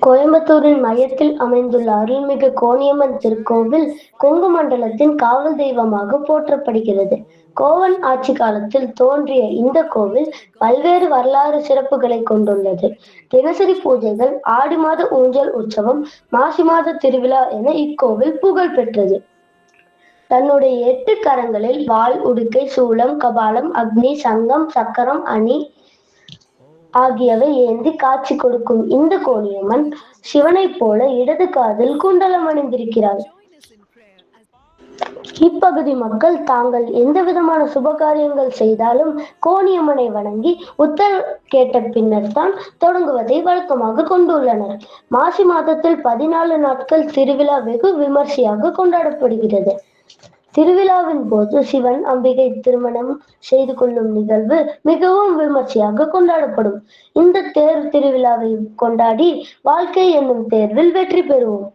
கோயம்புத்தூரின் மையத்தில் அமைந்துள்ள அருள்மிகு கோணியம்மன் திருக்கோவில் கொங்கு மண்டலத்தின் காவல் தெய்வமாக போற்றப்படுகிறது. கோவன் ஆட்சி காலத்தில் தோன்றிய இந்த கோவில் பல்வேறு வரலாறு சிறப்புகளை கொண்டுள்ளது. தினசரி பூஜைகள், ஆடி மாத ஊஞ்சல் உற்சவம், மாசி மாத திருவிழா என இக்கோவில் புகழ் பெற்றது. தன்னுடைய 8 கரங்களில் வாள், உடுக்கை, சூலம், கபாலம், அக்னி, சங்கம், சக்கரம், அணி ஆகியவை ஏந்தி காட்சி கொடுக்கும் இந்த கோணியம்மன் சிவனைப் போல இடது காதில் குண்டலம் அணிந்திருக்கிறாள். இப்பகுதி மக்கள் தாங்கள் எந்த விதமான சுபகாரியங்கள் செய்தாலும் கோணியம்மனை வணங்கி உத்தரவு கேட்ட பின்னர் தான் தொடங்குவதை வழக்கமாக கொண்டுள்ளனர். மாசி மாதத்தில் 14 நாட்கள் திருவிழா வெகு விமர்சையாக கொண்டாடப்படுகிறது. திருவிழாவின் போது சிவன், அம்பிகை திருமணம் செய்து கொள்ளும் நிகழ்வு மிகவும் விமர்சையாக கொண்டாடப்படும். இந்த தேர் திருவிழாவை கொண்டாடி வாழ்க்கை என்னும் தேர்வில் வெற்றி பெறுவோம்.